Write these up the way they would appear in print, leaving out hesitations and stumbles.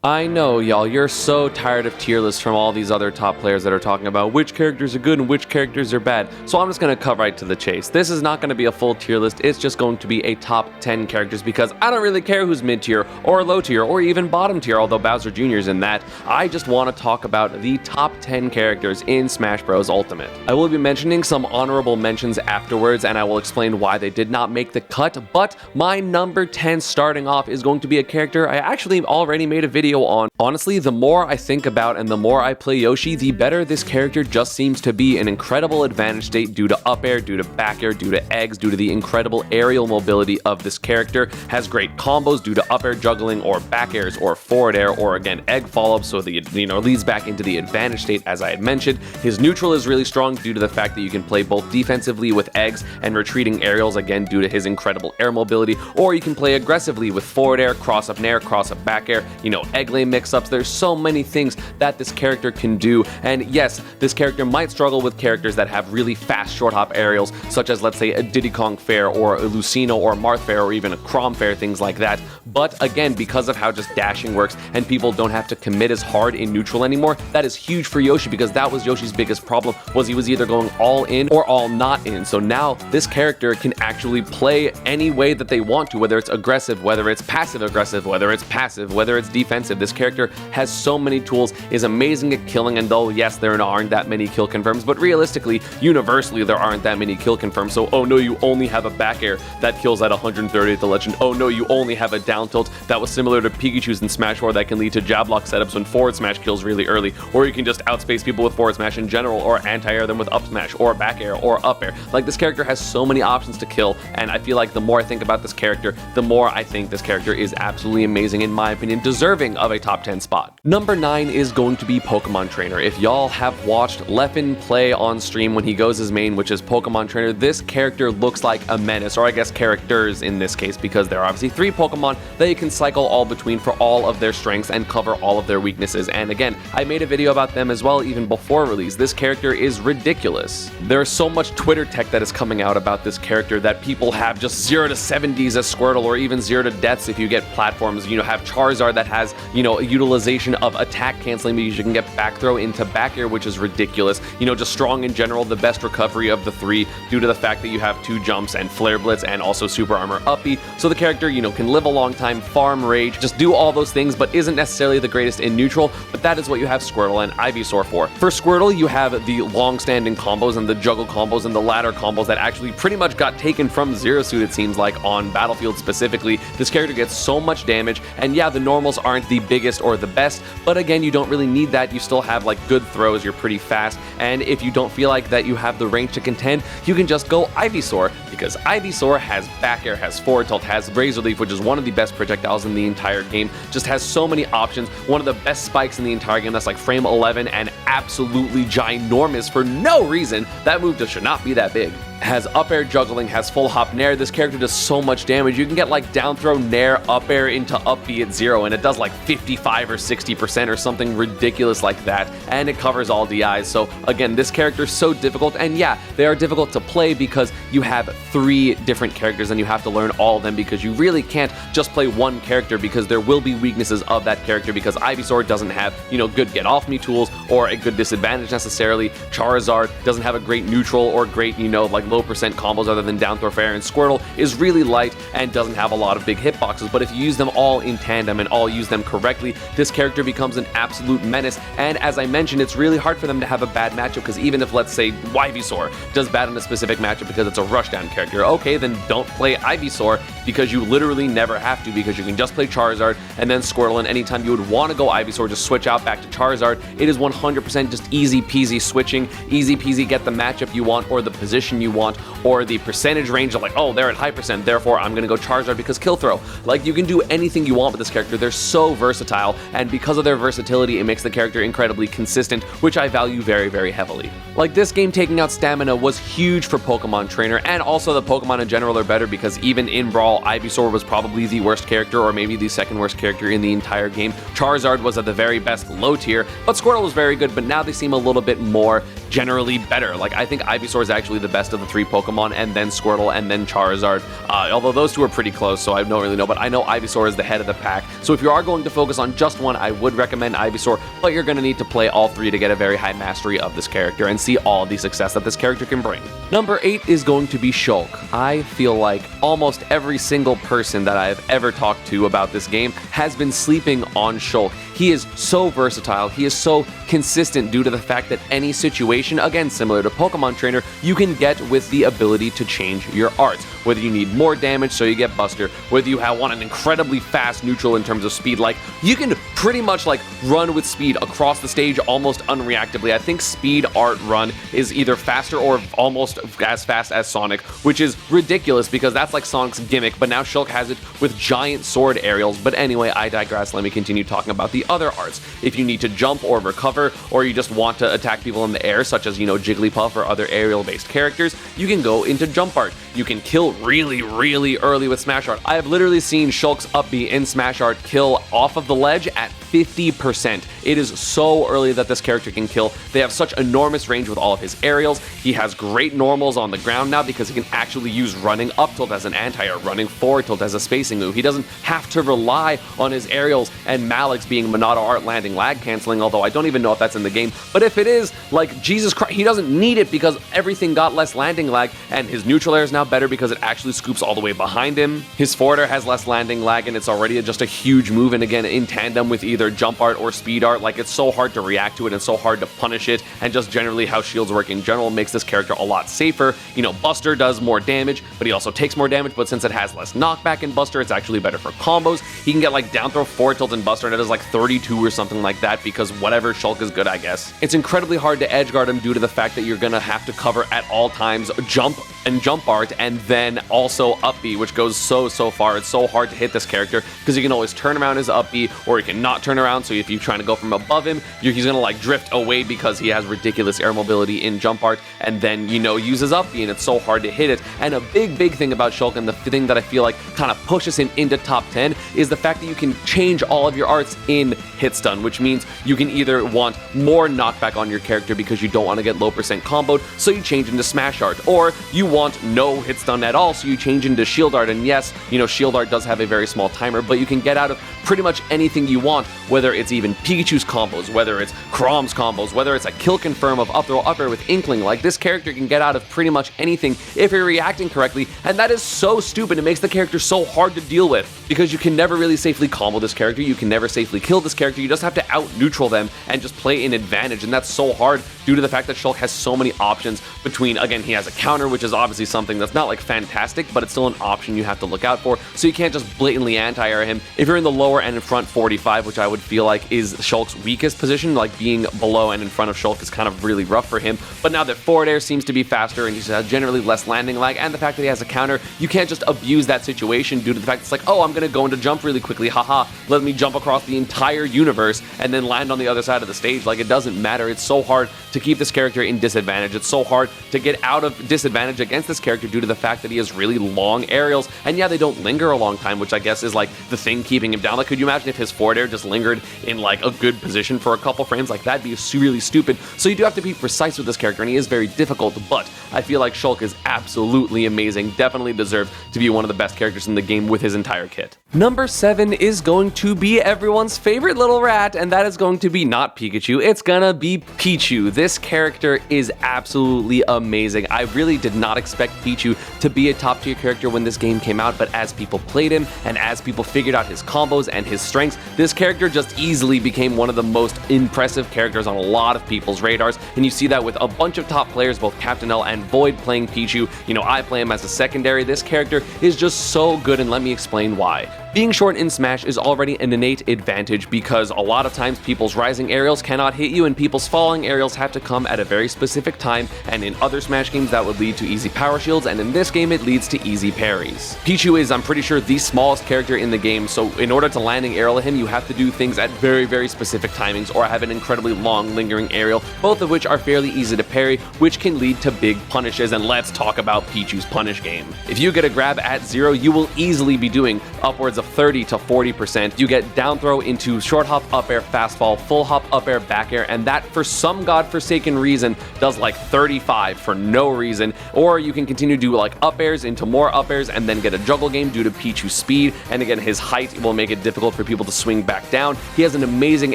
I know, y'all, you're so tired of tier lists from all these other top players that are talking about which characters are good and which characters are bad, so I'm just going to cut right to the chase. This is not going to be a full tier list, it's just going to be a top 10 characters because I don't really care who's mid tier or low tier or even bottom tier, although Bowser Jr. is in that. I just want to talk about the top 10 characters in Smash Bros. Ultimate. I will be mentioning some honorable mentions afterwards, and I will explain why they did not make the cut, but my number 10 starting off is going to be a character I actually already made a video on. Honestly, the more I think about and the more I play Yoshi, the better this character just seems to be. An incredible advantage state due to up air, due to back air, due to eggs, due to the incredible aerial mobility of this character. Has great combos due to up air juggling or back airs or forward air or again egg follow-ups, so the leads back into the advantage state as I had mentioned. His neutral is really strong due to the fact that you can play both defensively with eggs and retreating aerials again due to his incredible air mobility, or you can play aggressively with forward air, cross up nair, cross up back air, egg lane mix-ups. There's so many things that this character can do, and yes, this character might struggle with characters that have really fast short hop aerials, such as let's say a Diddy Kong Fair or a Lucena or Marth Fair or even a Chrom Fair, things like that. But again, because of how just dashing works and people don't have to commit as hard in neutral anymore, that is huge for Yoshi because that was Yoshi's biggest problem, was he was either going all in or all not in. So now this character can actually play any way that they want to, whether it's aggressive, whether it's passive aggressive, whether it's passive, whether it's defensive. This character has so many tools, is amazing at killing, and though yes, there aren't that many kill confirms, but realistically, universally, there aren't that many kill confirms. So oh no, you only have a back air that kills at 130 at the legend. Oh no, you only have a down tilt that was similar to Pikachu's in Smash 4 that can lead to jab lock setups when forward smash kills really early, or you can just outspace people with forward smash in general, or anti-air them with up smash, or back air, or up air. Like, this character has so many options to kill, and I feel like the more I think about this character, the more I think this character is absolutely amazing, in my opinion, deserving of a top 10 spot. Number 9 is going to be Pokemon Trainer. If y'all have watched Leffen play on stream when he goes his main, which is Pokemon Trainer, this character looks like a menace, or I guess characters in this case, because there are obviously 3 Pokemon that you can cycle all between for all of their strengths and cover all of their weaknesses. And again, I made a video about them as well even before release. This character is ridiculous. There is so much Twitter tech that is coming out about this character that people have just 0 to 70s as Squirtle, or even 0 to deaths if you get platforms. Have Charizard that has, a utilization of attack canceling because you can get back throw into back air, which is ridiculous. Just strong in general, the best recovery of the 3 due to the fact that you have 2 jumps and flare blitz and also super armor uppy. So the character, can live a long time, farm rage, just do all those things, but isn't necessarily the greatest in neutral, but that is what you have Squirtle and Ivysaur for. For Squirtle, you have the long-standing combos and the juggle combos and the ladder combos that actually pretty much got taken from Zero Suit, it seems like, on Battlefield specifically. This character gets so much damage, and yeah, the normals aren't the biggest or the best, but again, you don't really need that. You still have like good throws, you're pretty fast, and if you don't feel like that you have the range to contend, you can just go Ivysaur, because Ivysaur has back air, has forward tilt, has Razor Leaf, which is one of the best projectiles in the entire game, just has so many options, one of the best spikes in the entire game, that's like frame 11 and absolutely ginormous for no reason. That move just should not be that big. Has up air juggling, has full hop nair. This character does so much damage. You can get like down throw nair up air into up B at 0 and it does like 55 or 60% or something ridiculous like that, and it covers all DIs. So again, this character is so difficult, and yeah, they are difficult to play because you have 3 different characters and you have to learn all of them, because you really can't just play one character because there will be weaknesses of that character, because Ivysaur doesn't have, good get off me tools or a good disadvantage necessarily. Charizard doesn't have a great neutral or great, like low percent combos other than down throw fair, and Squirtle is really light and doesn't have a lot of big hitboxes, but if you use them all in tandem and all use them correctly, this character becomes an absolute menace. And as I mentioned, it's really hard for them to have a bad matchup, because even if, let's say, Ivysaur does bad in a specific matchup because it's a rushdown character, okay, then don't play Ivysaur, because you literally never have to, because you can just play Charizard and then Squirtle, and anytime you would want to go Ivysaur, just switch out back to Charizard. It is 100% just easy peasy switching, easy peasy get the matchup you want or the position you want or the percentage range of like, oh, they're at high percent, therefore I'm gonna go Charizard because kill throw. Like, you can do anything you want with this character. They're so versatile, and because of their versatility, it makes the character incredibly consistent, which I value very, very heavily. Like, this game taking out stamina was huge for Pokemon Trainer, and also the Pokemon in general are better, because even in Brawl, Ivysaur was probably the worst character, or maybe the second worst character in the entire game. Charizard was at the very best low tier, but Squirtle was very good, but now they seem a little bit more generally better. Like, I think Ivysaur is actually the best of the 3 Pokemon, and then Squirtle, and then Charizard. Although those 2 are pretty close, so I don't really know, but I know Ivysaur is the head of the pack. So if you are going to focus on just one, I would recommend Ivysaur, but you're going to need to play all 3 to get a very high mastery of this character and see all the success that this character can bring. Number 8 is going to be Shulk. I feel like almost every single person that I've ever talked to about this game has been sleeping on Shulk. He is so versatile, he is so consistent due to the fact that any situation, again similar to Pokemon Trainer, you can get with the ability to change your arts. Whether you need more damage so you get Buster, whether you want an incredibly fast neutral in terms of speed, like you can pretty much like run with speed across the stage almost unreactably. I think speed art run is either faster or almost as fast as Sonic, which is ridiculous because that's like Sonic's gimmick, but now Shulk has it with giant sword aerials. But anyway, I digress. Let me continue talking about the other arts. If you need to jump or recover, or you just want to attack people in the air, such as, Jigglypuff or other aerial-based characters, you can go into jump art. You can kill really, really early with Smash Art. I have literally seen Shulk's up B in Smash Art kill off of the ledge at 50%. It is so early that this character can kill. They have such enormous range with all of his aerials. He has great normals on the ground now because he can actually use running up tilt as an anti-air, running forward tilt as a spacing move. He doesn't have to rely on his aerials and Malik's being Monado Art landing lag canceling, although I don't even know if that's in the game. But if it is, like, Jesus Christ, he doesn't need it because everything got less landing lag, and his neutral air is now better because it actually scoops all the way behind him. His forward air has less landing lag, and it's already just a huge move, and again, in tandem with either jump art or speed art, like, it's so hard to react to it and so hard to punish it, and just generally how shields work in general makes this character a lot safer. Buster does more damage, but he also takes more damage, but since it has less knockback in Buster, it's actually better for combos. He can get, like, down throw forward tilt in Buster, and it is, like, 32 or something like that, because whatever, Shulk is good, I guess. It's incredibly hard to edge guard him due to the fact that you're gonna have to cover at all times jump and jump art, and then also up B, which goes so far. It's so hard to hit this character because you can always turn around his up B, or you can not turn around, so if you're trying to go from above him, he's gonna like drift away because he has ridiculous air mobility in jump art, and then use his up B, and it's so hard to hit it. And a big thing about Shulk, and the thing that I feel like kind of pushes him into top 10, is the fact that you can change all of your arts in hit stun, which means you can either want more knockback on your character because you don't want to get low percent comboed, so you change into smash art, or you want no hit stun at all, so you change into shield art. And yes, shield art does have a very small timer, but you can get out of pretty much anything you want, whether it's even Pikachu's combos, whether it's Chrom's combos, whether it's a kill confirm of up throw up air with Inkling. Like, this character can get out of pretty much anything if you're reacting correctly, and that is so stupid. It makes the character so hard to deal with because you can never really safely combo this character, you can never safely kill this character, you just have to out neutral them and just play in advantage, and that's so hard due to the fact that Shulk has so many options between, again, he has a counter, which is obviously something that's not like fantastic, but it's still an option you have to look out for, so you can't just blatantly anti-air him. If you're in the lower and in front 45, which I would feel like is Shulk's weakest position, like being below and in front of Shulk is kind of really rough for him, but now that forward air seems to be faster and he's generally less landing lag, and the fact that he has a counter, you can't just abuse that situation due to the fact it's like, oh, I'm gonna go into jump really quickly, haha, let me jump across the entire universe and then land on the other side of the stage. Like, it doesn't matter. It's so hard to keep this character in disadvantage. It's so hard to get out of disadvantage against this character due to the fact that he has really long aerials, and yeah, they don't linger a long time, which I guess is like the thing keeping him down. Like, could you imagine if his forward air just lingered in like a good position for a couple frames? Like, that'd be really stupid. So you do have to be precise with this character, and he is very difficult, but I feel like Shulk is absolutely amazing, definitely deserves to be one of the best characters in the game with his entire kit. Number 7 is going to be everyone's favorite little rat, and that is going to be not Pikachu, it's gonna be Pichu. This character is absolutely amazing. I really did not expect Pichu to be a top tier character when this game came out, but as people played him and as people figured out his combos and his strengths, this character just easily became one of the most impressive characters on a lot of people's radars, and you see that with a bunch of top players, both Captain L and Void playing Pichu. I play him as a secondary. This character is just so good, and let me explain why. Being short in Smash is already an innate advantage because a lot of times people's rising aerials cannot hit you and people's falling aerials have to come at a very specific time, and in other Smash games that would lead to easy power shields, and in this game it leads to easy parries. Pichu is, I'm pretty sure, the smallest character in the game, so in order to landing aerial at him, you have to do things at very specific timings or have an incredibly long lingering aerial, both of which are fairly easy to parry, which can lead to big punishes. And let's talk about Pichu's punish game. If you get a grab at 0, you will easily be doing upwards of 30 to 40%. You get down throw into short hop, up air, fastball, full hop, up air, back air, and that for some godforsaken reason does like 35 for no reason. Or you can continue to do like up airs into more up airs and then get a juggle game due to Pichu's speed, and again his height will make it difficult for people to swing back down. He has an amazing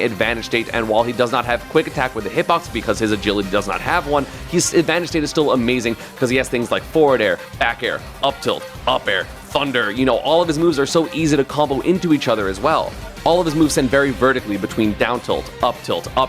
advantage state, and while he does not have quick attack with the hitbox because his agility does not have one, his advantage state is still amazing because he has things like forward air, back air, up tilt, up air, thunder. You know, all of his moves are so easy to combo into each other as well. All of his moves send very vertically between down tilt, up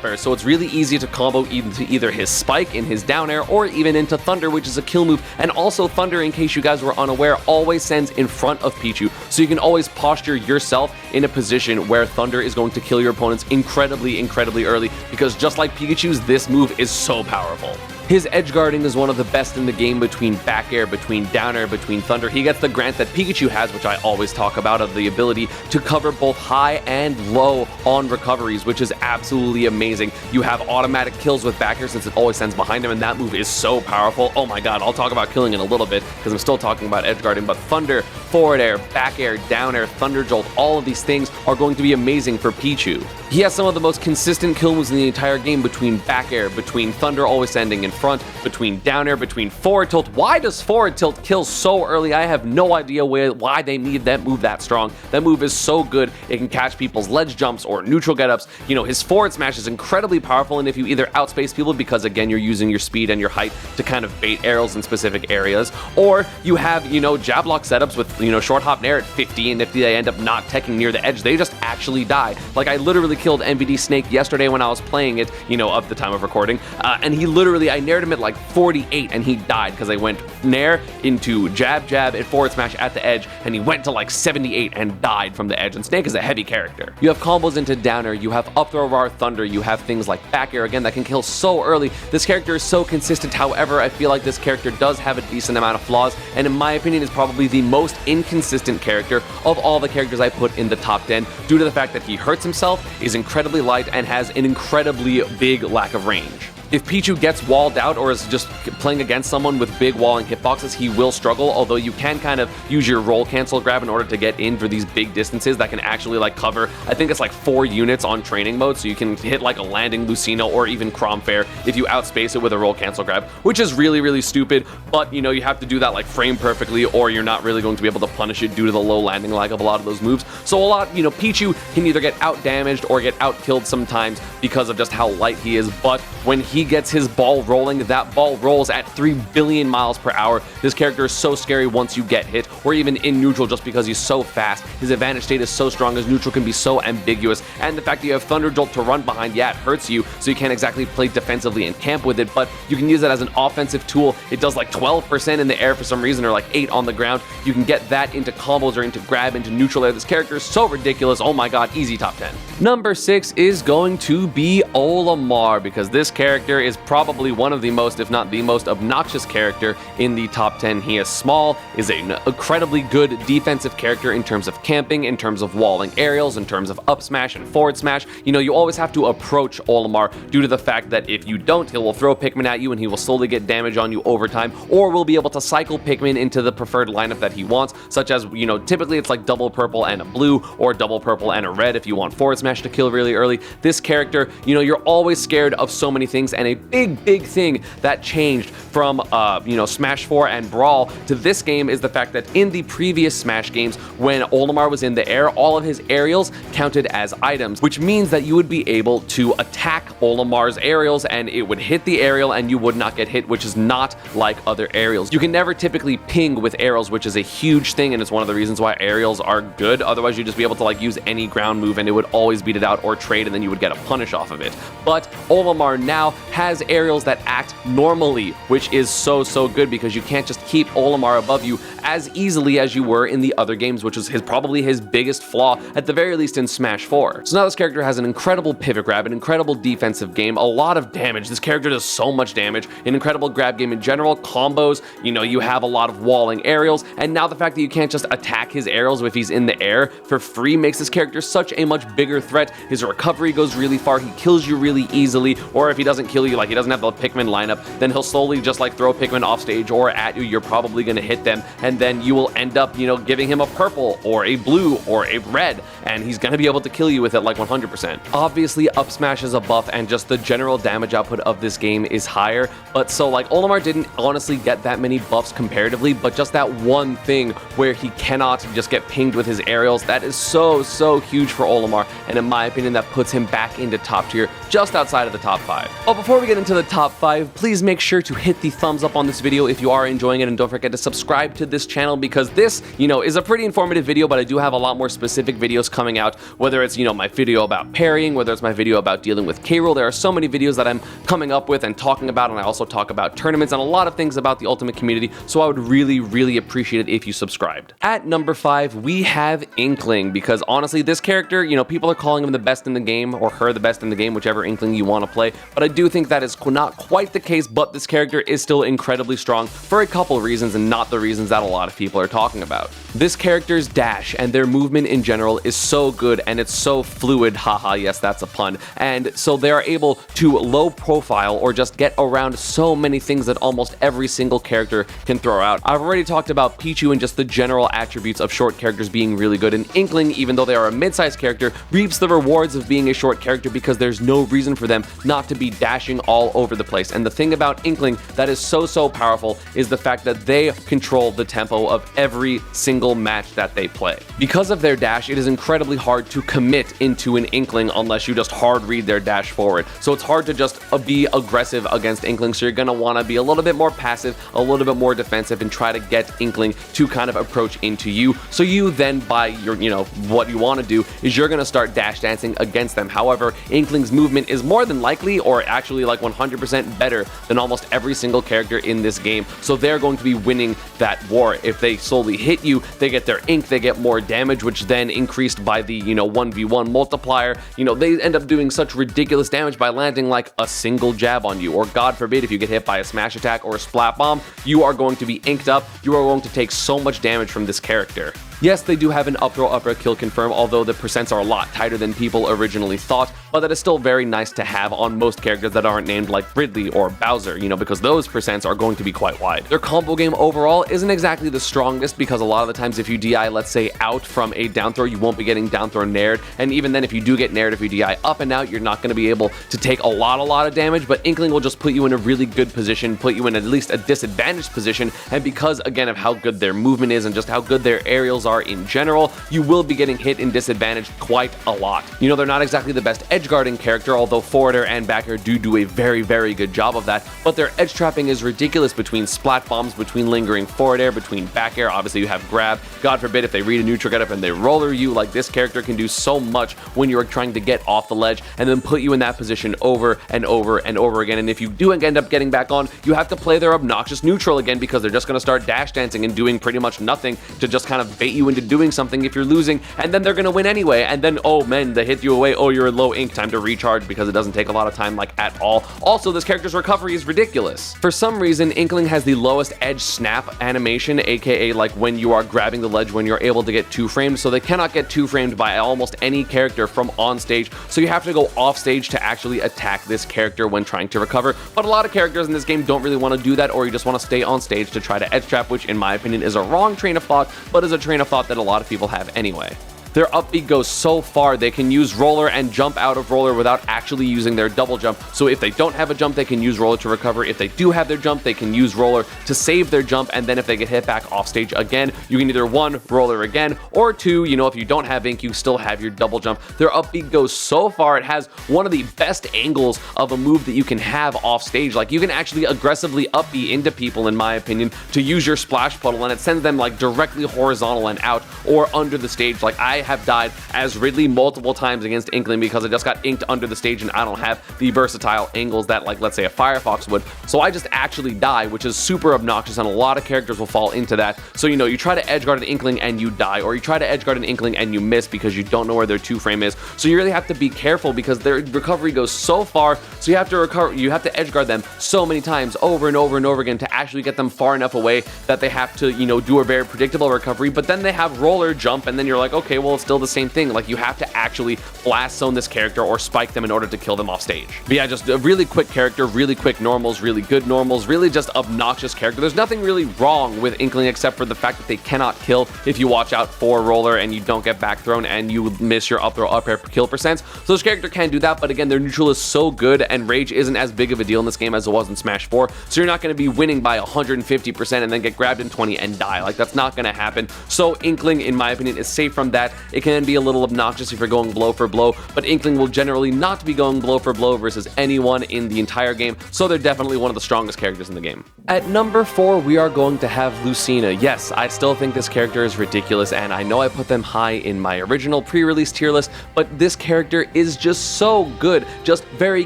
air, so it's really easy to combo into either his spike in his down air or even into thunder, which is a kill move. And also thunder, in case you guys were unaware, always sends in front of Pichu, so you can always posture yourself in a position where thunder is going to kill your opponents incredibly early, because just like Pikachu's, this move is so powerful. His edge guarding is one of the best in the game between back air, between down air, between thunder. He gets the grant that Pikachu has, which I always talk about, of the ability to cover both high and low on recoveries, which is absolutely amazing. You have automatic kills with back air since it always sends behind him, and that move is so powerful. Oh my god, I'll talk about killing in a little bit because I'm still talking about edge guarding, but thunder, forward air, back air, down air, thunder jolt, all of these things are going to be amazing for Pichu. He has some of the most consistent kill moves in the entire game between back air, between thunder always sending in front, between down air, between forward tilt. Why does forward tilt kill so early? I have no idea why they made that move that strong. That move is so good. It can catch people's ledge jumps or neutral get-ups. You know, his forward smash is incredibly powerful, and if you either outspace people because, again, you're using your speed and your height to kind of bait arrows in specific areas, or you have, you know, jab lock setups with, you know, short hop nair at 50, and if they end up not teching near the edge, they just actually die. Like, I literally killed MVD Snake yesterday when I was playing it, you know, at the time of recording, and he literally, I naired him at like 48 and he died because I went nair into jab and forward smash at the edge, and he went to like 78 and died from the edge, and Snake is a heavy character. You have combos into down air, you have up throw rar thunder, you have things like back air, again, that can kill so early. This character is so consistent. However, I feel like this character does have a decent amount of flaws, and in my opinion is probably the most inconsistent character of all the characters I put in the top 10 due to the fact that he hurts himself, is incredibly light, and has an incredibly big lack of range. If Pichu gets walled out or is just playing against someone with big walling hitboxes, he will struggle, although you can kind of use your roll cancel grab in order to get in for these big distances that can actually like cover, I think it's like 4 units on training mode, so you can hit like a landing Lucena or even Cromfair if you outspace it with a roll cancel grab, which is really stupid, but you know, you have to do that like frame perfectly or you're not really going to be able to punish it due to the low landing lag of a lot of those moves. So a lot, you know, Pichu can either get out damaged or get out killed sometimes because of just how light he is, but when he gets his ball rolling, that ball rolls at 3 billion miles per hour. This character is so scary once you get hit, or even in neutral, just because he's so fast. His advantage state is so strong, as neutral can be so ambiguous, and the fact that you have Thunder Jolt to run behind, yeah, it hurts you, so you can't exactly play defensively and camp with it, but you can use it as an offensive tool. It does like 12% in the air for some reason, or like 8 on the ground. You can get that into combos or into grab, into neutral air. This character is so ridiculous. Oh my god, easy top 10. Number 6 is going to be Orlimar, because this character is probably one of the most, if not the most obnoxious character in the top 10. He is small, is an incredibly good defensive character in terms of camping, in terms of walling aerials, in terms of up smash and forward smash. You know, you always have to approach Orlimar due to the fact that if you don't, he will throw Pikmin at you and he will slowly get damage on you over time, or will be able to cycle Pikmin into the preferred lineup that he wants, such as, you know, typically it's like double purple and a blue, or double purple and a red if you want forward smash to kill really early. This character, you know, you're always scared of so many things, and a big thing that changed from you know, Smash 4 and Brawl to this game is the fact that in the previous Smash games, when Orlimar was in the air, all of his aerials counted as items, which means that you would be able to attack Orlimar's aerials and it would hit the aerial and you would not get hit, which is not like other aerials. You can never typically ping with aerials, which is a huge thing, and it's one of the reasons why aerials are good. Otherwise you'd just be able to like use any ground move and it would always beat it out, or trade, and then you would get a punish off of it. But Orlimar now has aerials that act normally, which is so good, because you can't just keep Orlimar above you as easily as you were in the other games, which was probably his biggest flaw, at the very least in Smash 4. So now this character has an incredible pivot grab, an incredible defensive game, a lot of damage. This character does so much damage, an incredible grab game in general, combos, you know, you have a lot of walling aerials, and now the fact that you can't just attack his aerials if he's in the air for free makes this character such a much bigger threat. His recovery goes really far, he kills you really easily, or if he doesn't kill kill you, like he doesn't have the Pikmin lineup, then he'll slowly just like throw Pikmin off stage or at you. You're probably going to hit them, and then you will end up, you know, giving him a purple or a blue or a red, and he's going to be able to kill you with it like 100%. Obviously, up smash is a buff, and just the general damage output of this game is higher, but so like Orlimar didn't honestly get that many buffs comparatively, but just that one thing where he cannot just get pinged with his aerials, that is so huge for Orlimar, and in my opinion, that puts him back into top tier, just outside of the top 5. But before we get into the top 5, please make sure to hit the thumbs up on this video if you are enjoying it, and don't forget to subscribe to this channel, because this, you know, is a pretty informative video, but I do have a lot more specific videos coming out, whether it's, you know, my video about parrying, whether it's my video about dealing with K-Rool. There are so many videos that I'm coming up with and talking about, and I also talk about tournaments and a lot of things about the Ultimate community, so I would really appreciate it if you subscribed. At number 5, we have Inkling, because honestly, this character, you know, people are calling him the best in the game, or her the best in the game, whichever Inkling you want to play, but I do think that is not quite the case, but this character is still incredibly strong for a couple reasons, and not the reasons that a lot of people are talking about. This character's dash and their movement in general is so good, and it's so fluid, haha, yes, that's a pun, and so they are able to low profile or just get around so many things that almost every single character can throw out. I've already talked about Pichu and just the general attributes of short characters being really good, and Inkling, even though they are a mid-sized character, reaps the rewards of being a short character because there's no reason for them not to be dashing all over the place. And the thing about Inkling that is so powerful is the fact that they control the tempo of every single match that they play. Because of their dash, it is incredibly hard to commit into an Inkling unless you just hard read their dash forward. So it's hard to just be aggressive against Inkling, so you're going to want to be a little bit more passive, a little bit more defensive, and try to get Inkling to kind of approach into you. So you then, by your, you know, what you want to do is you're going to start dash dancing against them. However, Inkling's movement is more than likely, or actually like 100% better than almost every single character in this game, so they're going to be winning that war. If they slowly hit you, they get their ink, they get more damage, which then increased by the, you know, 1v1 multiplier, you know, they end up doing such ridiculous damage by landing like a single jab on you, or God forbid if you get hit by a smash attack or a splat bomb, you are going to be inked up, you are going to take so much damage from this character. Yes, they do have an up throw, up air kill confirm, although the percents are a lot tighter than people originally thought, but that is still very nice to have on most characters that aren't named like Ridley or Bowser, you know, because those percents are going to be quite wide. Their combo game overall isn't exactly the strongest, because a lot of the times if you DI, let's say, out from a down throw, you won't be getting down throw nared, and even then if you do get nared, if you DI up and out, you're not going to be able to take a lot of damage, but Inkling will just put you in a really good position, put you in at least a disadvantaged position, and because, again, of how good their movement is and just how good their aerials are in general, you will be getting hit and disadvantaged quite a lot. You know, they're not exactly the best edge guarding character, although forward air and back air do a very good job of that, but their edge trapping is ridiculous between splat bombs, between lingering forward air, between back air. Obviously you have grab. God forbid if they read a neutral get up and they roller you, like this character can do so much when you're trying to get off the ledge and then put you in that position over and over again, and if you do end up getting back on, you have to play their obnoxious neutral again, because they're just going to start dash dancing and doing pretty much nothing to just kind of bait you into doing something if you're losing, and then they're going to win anyway, and then, oh man, they hit you away, oh, you're low ink, time to recharge, because it doesn't take a lot of time, like, at all. Also, this character's recovery is ridiculous. For some reason, Inkling has the lowest edge snap animation, aka like when you are grabbing the ledge when you're able to get two framed, so they cannot get two framed by almost any character from on stage, so you have to go off stage to actually attack this character when trying to recover, but a lot of characters in this game don't really want to do that, or you just want to stay on stage to try to edge trap, which in my opinion is a wrong train of thought, but is a train of thought that a lot of people have anyway. Their up B goes so far, they can use roller and jump out of roller without actually using their double jump. So if they don't have a jump, they can use roller to recover. If they do have their jump, they can use roller to save their jump, and then if they get hit back off stage again, you can either 1, roller again, or 2, you know, if you don't have ink, you still have your double jump. Their up B goes so far, it has one of the best angles of a move that you can have off stage. Like, you can actually aggressively up B into people, in my opinion, to use your splash puddle, and it sends them like directly horizontal and out or under the stage. Like, I have died as Ridley multiple times against Inkling because I just got inked under the stage and I don't have the versatile angles that, like, let's say a Firefox would. So I just actually die, which is super obnoxious, and a lot of characters will fall into that. So, you know, you try to edgeguard an Inkling and you die, or you try to edgeguard an Inkling and you miss because you don't know where their 2-frame is. So you really have to be careful because their recovery goes so far, so you have to edgeguard them so many times over and over and over again to actually get them far enough away that they have to, you know, do a very predictable recovery. But then they have roller jump, and then you're like, okay, well, normal, it's still the same thing. Like, you have to actually blast zone this character or spike them in order to kill them off stage. But yeah, just a really quick character, really quick normals, really good normals, really just obnoxious character. There's nothing really wrong with Inkling except for the fact that they cannot kill if you watch out for roller and you don't get back thrown and you miss your up throw up air kill percents. So this character can do that, but again, their neutral is so good and rage isn't as big of a deal in this game as it was in Smash 4. So you're not going to be winning by 150% and then get grabbed in 20 and die. Like, that's not going to happen. So Inkling, in my opinion, is safe from that. It can be a little obnoxious if you're going blow for blow, but Inkling will generally not be going blow for blow versus anyone in the entire game. So they're definitely one of the strongest characters in the game. At number 4, we are going to have Lucena. Yes, I still think this character is ridiculous, and I know I put them high in my original pre-release tier list, but this character is just so good, just very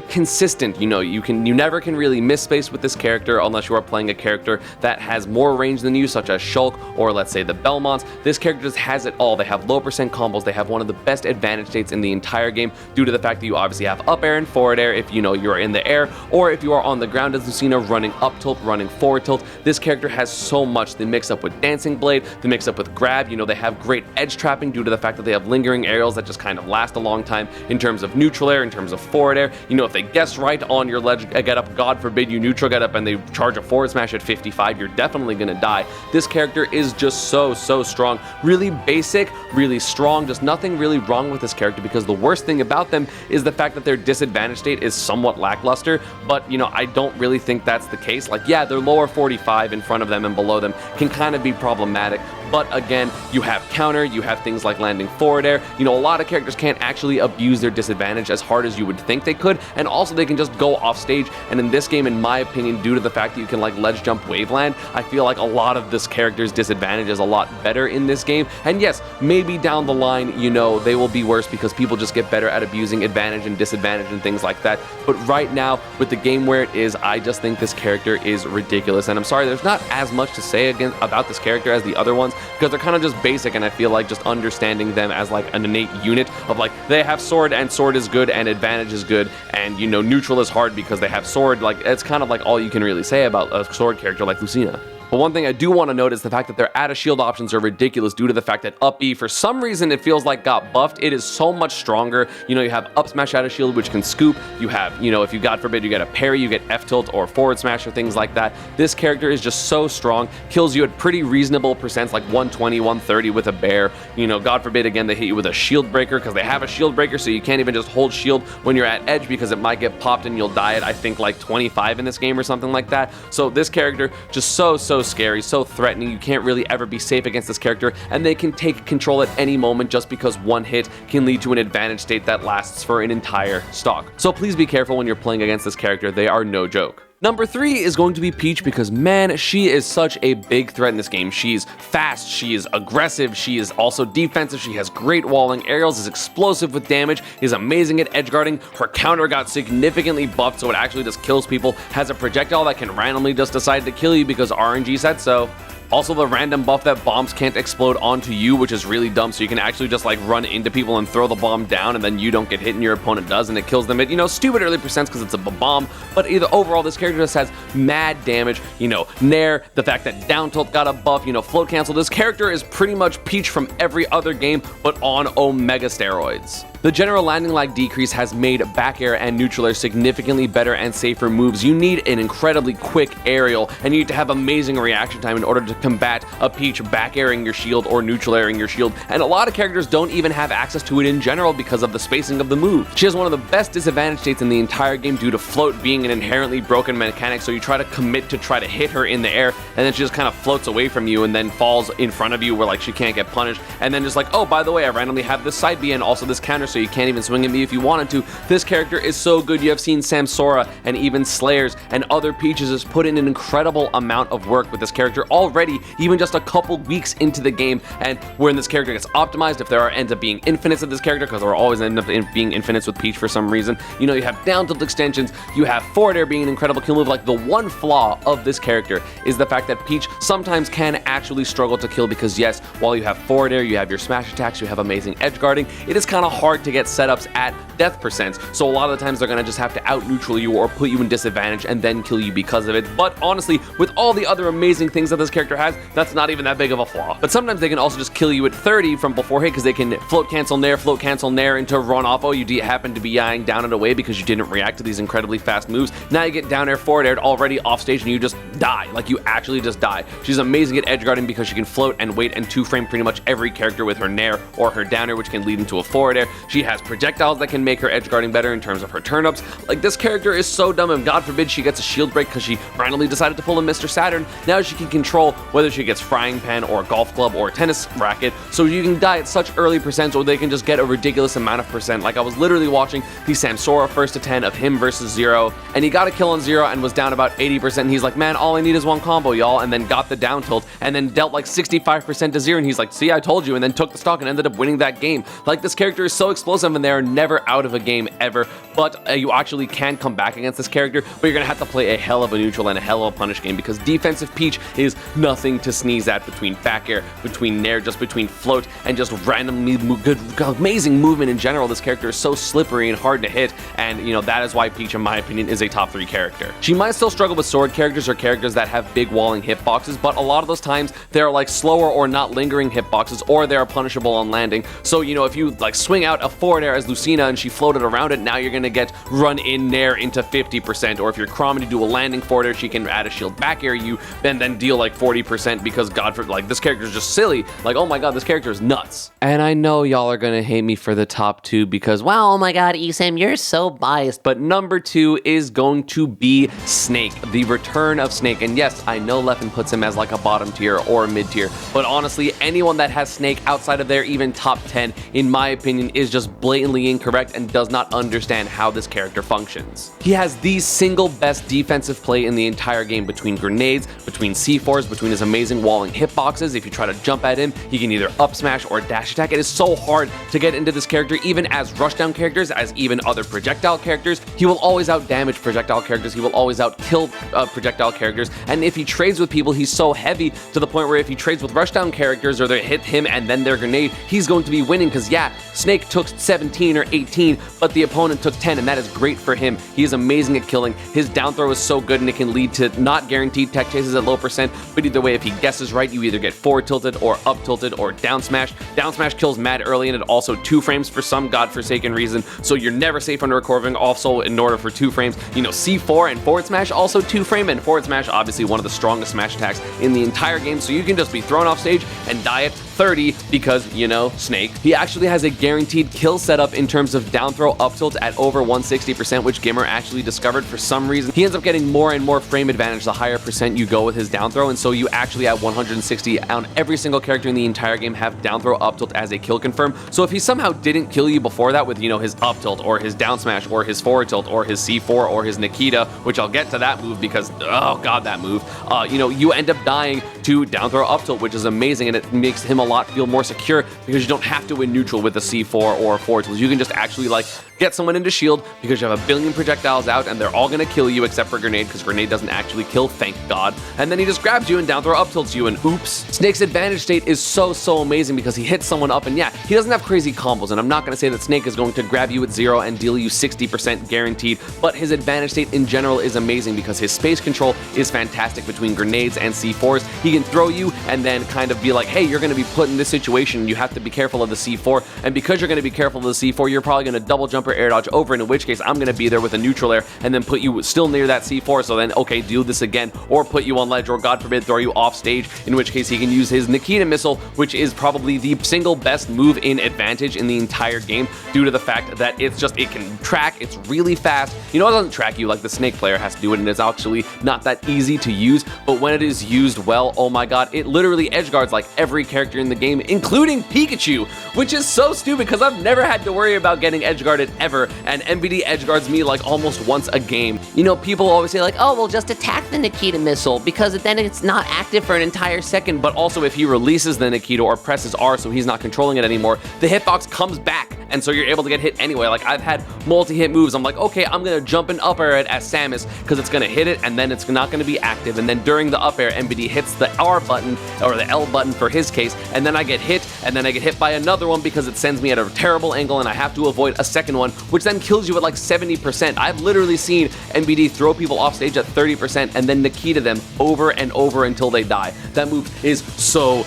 consistent. You know, you never can really miss space with this character unless you are playing a character that has more range than you, such as Shulk or let's say the Belmonts. This character just has it all. They have low percent combos, they have one of the best advantage states in the entire game due to the fact that you obviously have up air and forward air if you know you're in the air, or if you are on the ground as Lucena running up tilt, running forward tilt. This character has so much. They mix up with Dancing Blade, they mix up with grab, you know, they have great edge trapping due to the fact that they have lingering aerials that just kind of last a long time in terms of neutral air, in terms of forward air. You know, if they guess right on your ledge get up, God forbid you neutral get up and they charge a forward smash at 55, you're definitely gonna die. This character is just so strong, really basic, really strong, just nothing really wrong with this character, because the worst thing about them is the fact that their disadvantage state is somewhat lackluster, but you know, I don't really think that's the case. Like, yeah, their lower 45 in front of them and below them can kind of be problematic, but again, you have counter, you have things like landing forward air. You know, a lot of characters can't actually abuse their disadvantage as hard as you would think they could, and also they can just go off stage. And in this game, in my opinion, due to the fact that you can like ledge jump waveland, I feel like a lot of this character's disadvantage is a lot better in this game. And yes, maybe down the line, you know, they will be worse because people just get better at abusing advantage and disadvantage and things like that. But right now, with the game where it is, I just think this character is ridiculous. And I'm sorry, there's not as much to say again about this character as the other ones, because they're kind of just basic, and I feel like just understanding them as like an innate unit of like, they have sword and sword is good and advantage is good, and you know, neutral is hard because they have sword. Like, it's kind of like all you can really say about a sword character like Lucena. But one thing I do want to note is the fact that their add a shield options are ridiculous due to the fact that up B, for some reason, it feels like got buffed. It is so much stronger. You know, you have up smash add a shield, which can scoop. You have, you know, if you God forbid you get a parry, you get F tilt or forward smash or things like that. This character is just so strong, kills you at pretty reasonable percents, like 120, 130 with a bear. You know, God forbid again they hit you with a shield breaker, because they have a shield breaker, so you can't even just hold shield when you're at edge because it might get popped and you'll die at, I think, like 25 in this game or something like that. So this character just so scary, so threatening. You can't really ever be safe against this character, and they can take control at any moment just because one hit can lead to an advantage state that lasts for an entire stock. So please be careful when you're playing against this character. They are no joke. Number 3 is going to be Peach, because man, she is such a big threat in this game. She's fast, she is aggressive, she is also defensive, she has great walling aerials, is explosive with damage, is amazing at edge guarding. Her counter got significantly buffed, so it actually just kills people, has a projectile that can randomly just decide to kill you because RNG said so. Also, the random buff that bombs can't explode onto you, which is really dumb, so you can actually just like run into people and throw the bomb down, and then you don't get hit and your opponent does, and it kills them at, you know, stupid early percents because it's a bomb. But either overall, this character just has mad damage. You know, Nair, the fact that down tilt got a buff, you know, float cancel. This character is pretty much Peach from every other game, but on Omega steroids. The general landing lag decrease has made back air and neutral air significantly better and safer moves. You need an incredibly quick aerial, and you need to have amazing reaction time in order to combat a Peach back airing your shield or neutral airing your shield, and a lot of characters don't even have access to it in general because of the spacing of the move. She has one of the best disadvantage states in the entire game due to float being an inherently broken mechanic, so you try to commit to try to hit her in the air, and then she just kind of floats away from you and then falls in front of you where like she can't get punished, and then just like, oh, by the way, I randomly have this side B and also this counter, so you can't even swing at me if you wanted to. This character is so good. You have seen Samsora and even Slayers and other Peaches has put in an incredible amount of work with this character already, even just a couple weeks into the game, and when this character gets optimized, if there ends up being infinites of this character, because there are always end up being infinites with Peach for some reason, you know, you have down tilt extensions, you have forward air being an incredible kill move. Like, the one flaw of this character is the fact that Peach sometimes can actually struggle to kill, because yes, while you have forward air, you have your smash attacks, you have amazing edge guarding, it is kind of hard hard to get setups at death percents, so a lot of the times they're gonna just have to out-neutral you or put you in disadvantage and then kill you because of it. But honestly, with all the other amazing things that this character has, that's not even that big of a flaw. But sometimes they can also just kill you at 30 from before hit because they can float cancel nair into run off. Oh, you happen to be dying down and away because you didn't react to these incredibly fast moves. Now you get down air forward aired already off stage and you just die. Like, you actually just die. She's amazing at edge guarding because she can float and wait and two-frame pretty much every character with her nair or her down air, which can lead into a forward air. She has projectiles that can make her edge guarding better in terms of her turn-ups. Like, this character is so dumb, and God forbid she gets a shield break because she randomly decided to pull a Mr. Saturn. Now she can control whether she gets frying pan or golf club or tennis racket, so you can die at such early percents or they can just get a ridiculous amount of percent. Like, I was literally watching the Samsora first to 10 of him versus Zero, and he got a kill on Zero and was down about 80%, and he's like, man, all I need is one combo, y'all, and then got the down tilt and then dealt like 65% to Zero, and he's like, see, I told you, and then took the stock and ended up winning that game. Like, this character is so explosive and they're never out of a game ever, but you actually can come back against this character, but you're gonna have to play a hell of a neutral and a hell of a punish game because defensive Peach is nothing to sneeze at between back air, between nair, just between float, and just randomly good, amazing movement in general. This character is so slippery and hard to hit, and you know, that is why Peach, in my opinion, is a top 3 character. She might still struggle with sword characters or characters that have big walling hitboxes, but a lot of those times they're like slower or not lingering hitboxes, or they're punishable on landing. So, you know, if you like swing out a forward air as Lucena and she floated around it, now you're gonna get run in nair into 50%, or if you're Chrom to do a landing forward air, she can add a shield back air you and then deal like 40% because like, this character is just silly. Like, oh my god, this character is nuts. And I know y'all are gonna hate me for the top 2 because, wow, oh my god, ESAM, you're so biased. But number 2 is going to be Snake, the return of Snake. And yes, I know Leffen puts him as like a bottom tier or a mid tier, but honestly, anyone that has Snake outside of their even top 10, in my opinion, is just blatantly incorrect and does not understand how this character functions. He has the single best defensive play in the entire game between grenades, between C4s, between his amazing walling hitboxes. If you try to jump at him, he can either up smash or dash attack. It is so hard to get into this character, even as rushdown characters, as even other projectile characters. He will always out damage projectile characters, he will always out kill projectile characters, and if he trades with people, he's so heavy to the point where if he trades with rushdown characters or they hit him and then their grenade, he's going to be winning because, yeah, Snake took 17 or 18, but the opponent took 10, and that is great for him. He is amazing at killing. His down throw is so good, and it can lead to not guaranteed tech chases at low percent, but either way, if he guesses right, you either get forward tilted or up tilted or down smash. Down smash kills mad early, and it also 2 frames for some godforsaken reason, so you're never safe under recovering. Also, in order for 2 frames, you know, C4 and forward smash also 2 frame, and forward smash obviously one of the strongest smash attacks in the entire game, so you can just be thrown off stage and die at 30 because, you know, Snake. He actually has a guaranteed kill setup in terms of down throw up tilt at over 160%, which Gimmer actually discovered for some reason. He ends up getting more and more frame advantage the higher percent you go with his down throw, and so you actually at 160 on every single character in the entire game have down throw up tilt as a kill confirm. So if he somehow didn't kill you before that with, you know, his up tilt or his down smash or his forward tilt or his C4 or his Nikita, which I'll get to that move because, oh god, that move, you know, you end up dying to down throw up tilt, which is amazing, and it makes him a lot feel more secure because you don't have to win neutral with a C4 or a forward tilt. You can just actually like get someone into shield because you have a billion projectiles out and they're all gonna kill you except for grenade because grenade doesn't actually kill, thank god. And then he just grabs you and down throw up tilts you, and oops. Snake's advantage state is so amazing because he hits someone up, and yeah, he doesn't have crazy combos, and I'm not gonna say that Snake is going to grab you at 0 and deal you 60% guaranteed, but his advantage state in general is amazing because his space control is fantastic between grenades and C4s. He can throw you and then kind of be like, hey, you're gonna be put in this situation, you have to be careful of the C4, and because you're gonna be careful of the C4, you're probably gonna double jump or air dodge over, in which case I'm gonna be there with a neutral air and then put you still near that C4, so then okay, do this again, or put you on ledge, or god forbid throw you off stage, in which case he can use his Nikita missile, which is probably the single best move in advantage in the entire game due to the fact that it can track, it's really fast. You know, it doesn't track you like the Snake player has to do it, and it's actually not that easy to use, but when it is used well, oh my god, it literally edge guards like every character in the game, including Pikachu, which is so stupid because I've never had to worry about getting edge guarded ever, and MVD edge guards me like almost once a game. You know, people always say like, oh, well, just attack the Nikita missile because then it's not active for an entire second, but also if he releases the Nikita or presses R so he's not controlling it anymore, the hitbox comes back and so you're able to get hit anyway. Like, I've had multi-hit moves. I'm like, okay, I'm gonna jump an up air at Samus because it's gonna hit it, and then it's not gonna be active. And then during the up air, MBD hits the R button, or the L button for his case, and then I get hit, and then I get hit by another one because it sends me at a terrible angle, and I have to avoid a second one, which then kills you at like 70%. I've literally seen MBD throw people off stage at 30% and then Nikita them over and over until they die. That move is so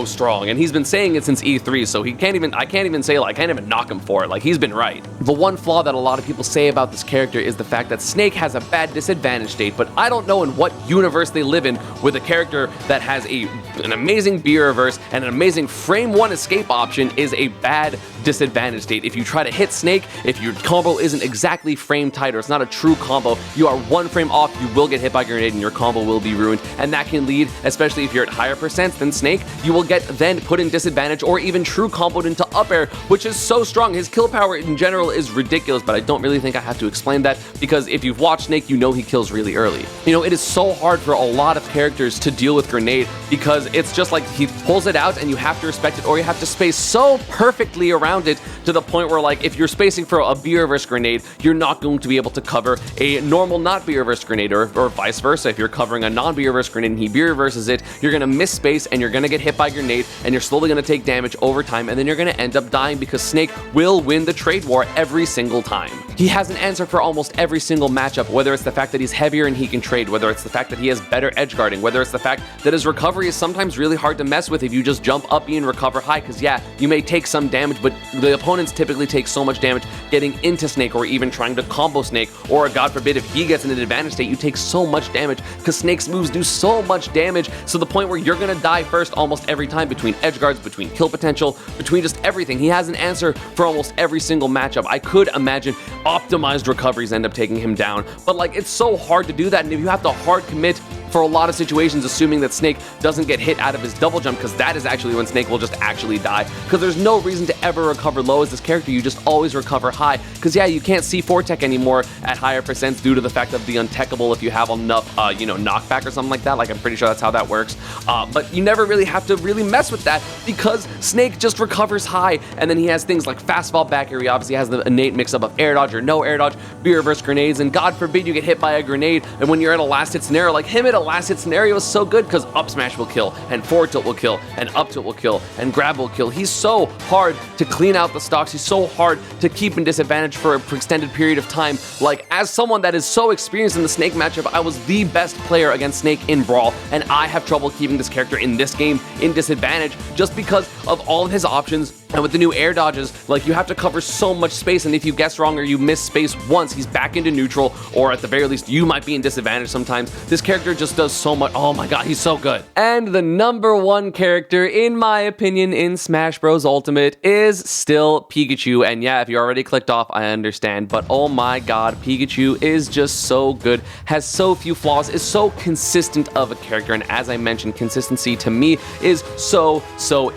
strong, and he's been saying it since E3, so I can't even knock him for it. Like, he's been right. The one flaw that a lot of people say about this character is the fact that Snake has a bad disadvantage state, but I don't know in what universe they live in with a character that has an amazing B reverse and an amazing frame 1 escape option is a bad disadvantage state. If you try to hit Snake, if your combo isn't exactly frame tight or it's not a true combo, you are 1 frame off, you will get hit by a grenade and your combo will be ruined, and that can lead, especially if you're at higher percents than Snake, you will get then put in disadvantage or even true comboed into up air, which is so strong. His kill power in general is ridiculous, but I don't really think I have to explain that because if you've watched Snake, you know he kills really early. You know, it is so hard for a lot of characters to deal with grenade because it's just like he pulls it out and you have to respect it, or you have to space so perfectly around it to the point where, like, if you're spacing for a B reverse grenade, you're not going to be able to cover a normal not B reverse grenade, or vice versa. If you're covering a non B reverse grenade and he B reverses it, you're gonna miss space and you're gonna get hit by grenade, and you're slowly gonna take damage over time, and then you're gonna end up dying because Snake will win the trade war every single time. He has an answer for almost every single matchup, whether it's the fact that he's heavier and he can trade, whether it's the fact that he has better edge guarding, whether it's the fact that his recovery is sometimes really hard to mess with if you just jump up B and recover high, because yeah, you may take some damage, but the opponents typically take so much damage getting into Snake or even trying to combo Snake, or God forbid if he gets in an advantage state, you take so much damage because Snake's moves do so much damage, so the point where you're gonna die first almost every time, between edge guards, between kill potential, between just everything. He has an answer for almost every single matchup. I could imagine optimized recoveries end up taking him down, but like, it's so hard to do that, and if you have to hard commit for a lot of situations, assuming that Snake doesn't get hit out of his double jump, because that is actually when Snake will just actually die, because there's no reason to ever recover low as this character. You just always recover high, because yeah, you can't see 4-tech anymore at higher percents due to the fact of the untechable if you have enough knockback or something like that. Like, I'm pretty sure that's how that works, but you never really have to really mess with that because Snake just recovers high, and then he has things like fast fall back air. He obviously has the innate mix up of air dodge or no air dodge, B reverse grenades, and God forbid you get hit by a grenade, and when you're in a last hit scenario, like him at a last hit scenario is so good because up smash will kill, and forward tilt will kill, and up tilt will kill, and grab will kill. He's so hard to clean out the stocks. He's so hard to keep in disadvantage for an extended period of time. Like, as someone that is so experienced in the Snake matchup, I was the best player against Snake in Brawl, and I have trouble keeping this character in this game in disadvantage just because of all of his options. And with the new air dodges, like, you have to cover so much space, and if you guess wrong or you miss space once, he's back into neutral, or at the very least, you might be in disadvantage sometimes. This character just does so much. Oh my god, he's so good. And the number one character, in my opinion, in Smash Bros. Ultimate is still Pikachu. And yeah, if you already clicked off, I understand, but oh my god, Pikachu is just so good, has so few flaws, is so consistent of a character, and as I mentioned, consistency to me is so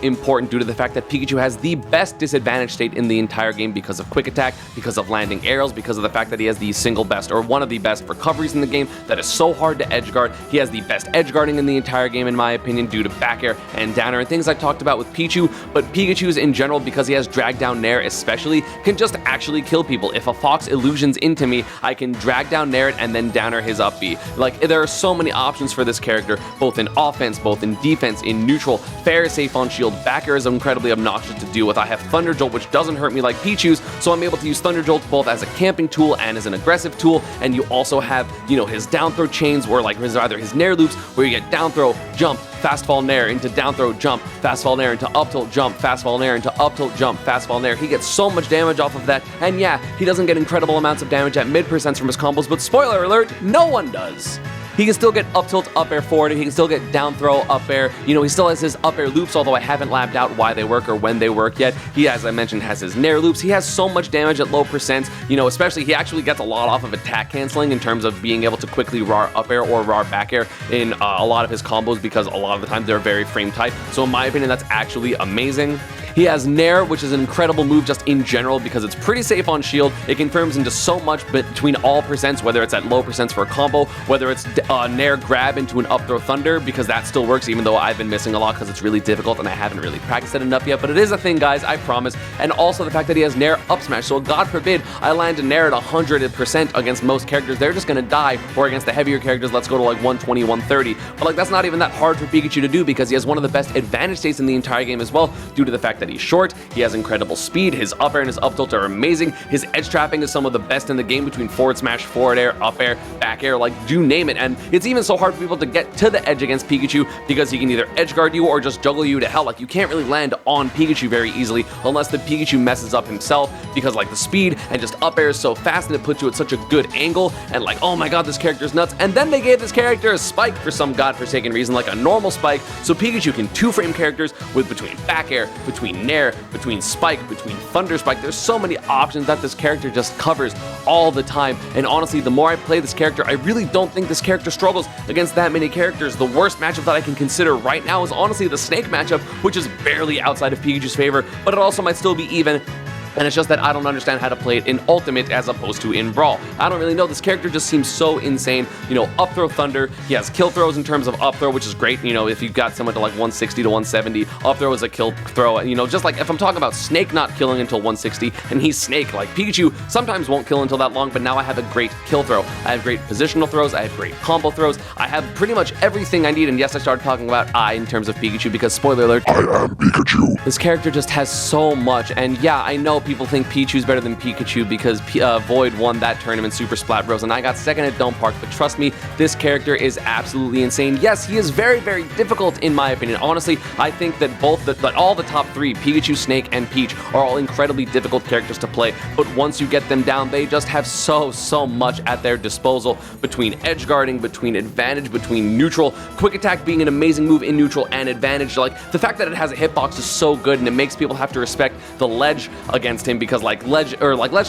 important due to the fact that Pikachu has the best disadvantage state in the entire game because of quick attack, because of landing arrows, because of the fact that he has the single best, or one of the best recoveries in the game that is so hard to edge guard. He has the best edge guarding in the entire game, in my opinion, due to back air and down air and things I talked about with Pichu, but Pikachu's in general, because he has drag down nair especially, can just actually kill people. If a fox illusions into me, I can drag down nair it and then down air his up B. Like, there are so many options for this character, both in offense, both in defense, in neutral, fair is safe on shield, back air is incredibly obnoxious to deal with. I have Thunder Jolt, which doesn't hurt me like Pichu's, so I'm able to use Thunder Jolt both as a camping tool and as an aggressive tool, and you also have, his down throw chains, where like either his nair loops, where you get down throw, jump, fast fall nair into down throw, jump, fast fall nair into up tilt, jump, fast fall nair into up tilt, jump, fast fall nair. He gets so much damage off of that, and yeah, he doesn't get incredible amounts of damage at mid percents from his combos, but spoiler alert, no one does. He can still get up tilt, up air forward, he can still get down throw, up air, he still has his up air loops, although I haven't labbed out why they work or when they work yet. He, as I mentioned, has his nair loops. He has so much damage at low percents, especially he actually gets a lot off of attack canceling in terms of being able to quickly RAR up air or RAR back air in a lot of his combos, because a lot of the time they're very frame tight. So in my opinion, that's actually amazing. He has Nair, which is an incredible move just in general because it's pretty safe on shield. It confirms into so much between all percents, whether it's at low percents for a combo, whether it's Nair grab into an up throw thunder, because that still works, even though I've been missing a lot because it's really difficult and I haven't really practiced it enough yet, but it is a thing, guys, I promise. And also the fact that he has Nair up smash, so God forbid I land a Nair at 100% against most characters, they're just gonna die, or against the heavier characters, let's go to like 120, 130. But like, that's not even that hard for Pikachu to do because he has one of the best advantage states in the entire game as well, due to the fact that he's short, he has incredible speed, his up air and his up tilt are amazing, his edge trapping is some of the best in the game between forward smash, forward air, up air, back air, like do name it. And it's even so hard for people to get to the edge against Pikachu because he can either edge guard you or just juggle you to hell. Like, you can't really land on Pikachu very easily unless the Pikachu messes up himself, because like the speed and just up air is so fast and it puts you at such a good angle, and like, oh my god, this character's nuts. And then they gave this character a spike for some godforsaken reason, like a normal spike, so Pikachu can two-frame characters with between back air, between Nair, between spike, between thunder spike. There's so many options that this character just covers all the time, and honestly, the more I play this character, I really don't think this character struggles against that many characters. The worst matchup that I can consider right now is honestly the Snake matchup, which is barely outside of Pikachu's favor, but it also might still be even. And it's just that I don't understand how to play it in Ultimate as opposed to in Brawl. I don't really know. This character just seems so insane. You know, up throw thunder. He has kill throws in terms of up throw, which is great. You know, if you've got someone to like 160 to 170, up throw is a kill throw. You know, just like if I'm talking about Snake not killing until 160, and he's Snake, like Pikachu sometimes won't kill until that long, but now I have a great kill throw. I have great positional throws. I have great combo throws. I have pretty much everything I need. And yes, I started talking about I in terms of Pikachu because, spoiler alert, I am Pikachu. This character just has so much. And yeah, I know people think Pichu's better than Pikachu because Void won that tournament, Super Splat Bros, and I got second at Dome Park, but trust me, this character is absolutely insane. Yes, he is very, very difficult in my opinion. Honestly, I think that all the top three, Pikachu, Snake, and Peach, are all incredibly difficult characters to play, but once you get them down, they just have so much at their disposal, between edge guarding, between advantage, between neutral, quick attack being an amazing move in neutral, and advantage. Like, the fact that it has a hitbox is so good, and it makes people have to respect the ledge against him, because like ledge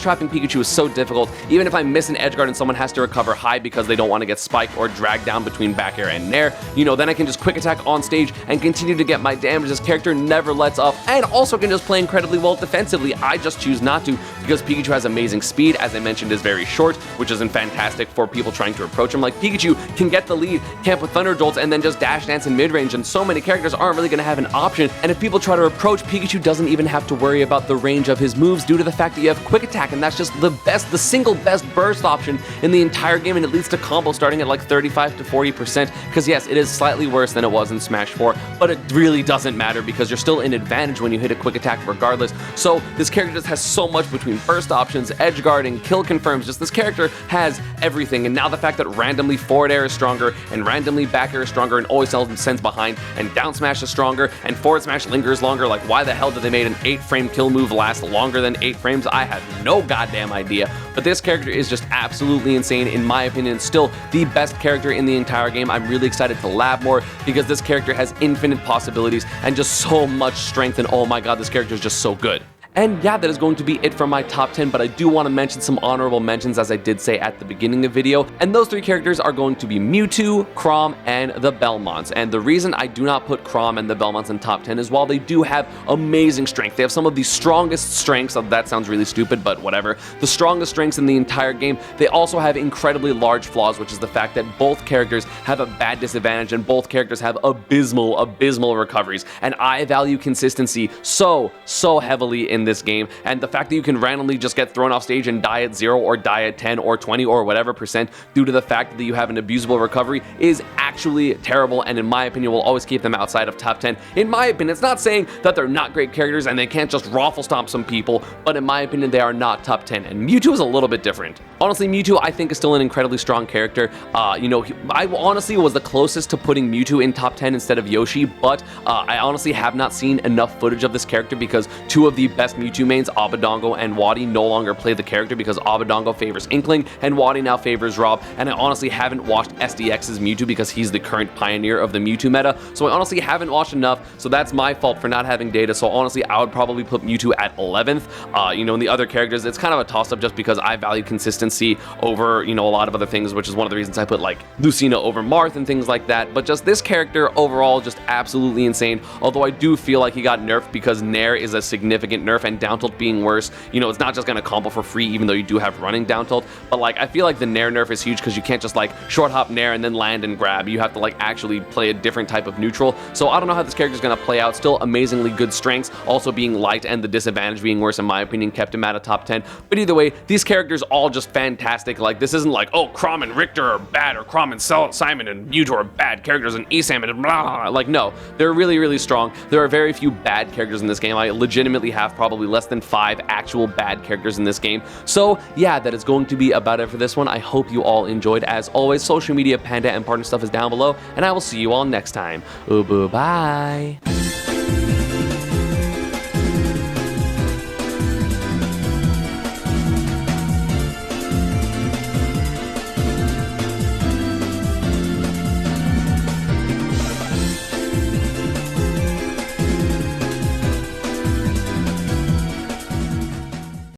trapping Pikachu is so difficult. Even if I miss an edge guard and someone has to recover high because they don't want to get spiked or dragged down between back air and Nair, you know, then I can just quick attack on stage and continue to get my damage. This character never lets up, and also can just play incredibly well defensively. I just choose not to because Pikachu has amazing speed, as I mentioned, is very short, which isn't fantastic for people trying to approach him. Like, Pikachu can get the lead, camp with Thunder Jolts, and then just dash dance in mid-range, and so many characters aren't really going to have an option. And if people try to approach, Pikachu doesn't even have to worry about the range of his moves due to the fact that you have quick attack, and that's just the single best burst option in the entire game, and it leads to combos starting at like 35 to 40%, because yes, it is slightly worse than it was in Smash 4, but it really doesn't matter because you're still in advantage when you hit a quick attack regardless. So this character just has so much between burst options, edge guarding, kill confirms. Just this character has everything, and now the fact that randomly forward air is stronger, and randomly back air is stronger, and always sends behind, and down smash is stronger, and forward smash lingers longer. Like, why the hell did they make an 8-frame kill move last longer than 8 frames? I have no goddamn idea, but this character is just absolutely insane. In my opinion, still the best character in the entire game. I'm really excited to lab more because this character has infinite possibilities and just so much strength, and oh my god, this character is just so good. And yeah, that is going to be it for my top 10, but I do want to mention some honorable mentions, as I did say at the beginning of the video, and those 3 characters are going to be Mewtwo, Chrom, and the Belmonts. And the reason I do not put Chrom and the Belmonts in top 10 is while they do have amazing strength, they have some of the strongest strengths, that sounds really stupid, but whatever, the strongest strengths in the entire game, they also have incredibly large flaws, which is the fact that both characters have a bad disadvantage, and both characters have abysmal recoveries, and I value consistency so heavily in this game, and the fact that you can randomly just get thrown off stage and die at 0 or die at 10 or 20 or whatever percent due to the fact that you have an abusable recovery is actually terrible, and in my opinion will always keep them outside of top 10. In my opinion, it's not saying that they're not great characters and they can't just raffle stomp some people, but in my opinion they are not top 10, and Mewtwo is a little bit different. Honestly, Mewtwo I think is still an incredibly strong character. You know, I honestly was the closest to putting Mewtwo in top 10 instead of Yoshi, but I honestly have not seen enough footage of this character because 2 of the best Mewtwo mains, Abadongo and Wadi, no longer play the character because Abadongo favors Inkling and Wadi now favors Rob, and I honestly haven't watched SDX's Mewtwo because he's the current pioneer of the Mewtwo meta, so I honestly haven't watched enough, so that's my fault for not having data. So honestly, I would probably put Mewtwo at 11th. You know, in the other characters, it's kind of a toss-up just because I value consistency consistency over, you know, a lot of other things, which is one of the reasons I put like Lucena over Marth and things like that. But just this character overall, just absolutely insane. Although I do feel like he got nerfed because Nair is a significant nerf, and down tilt being worse, you know, it's not just gonna combo for free, even though you do have running down tilt. But like, I feel like the Nair nerf is huge because you can't just like short hop Nair and then land and grab. You have to like actually play a different type of neutral. So I don't know how this character is gonna play out. Still amazingly good strengths, also being light and the disadvantage being worse in my opinion kept him at a top 10. But either way, these characters all just fantastic. Like, this isn't like, oh, Chrom and Richter are bad, or Chrom and Simon and Mewtwo are bad characters, and ESAM and blah. Like, no, they're really, really strong. There are very few bad characters in this game. I legitimately have probably less than 5 actual bad characters in this game. So yeah, that is going to be about it for this one. I hope you all enjoyed. As always, social media, Panda, and partner stuff is down below, and I will see you all next time. Bye.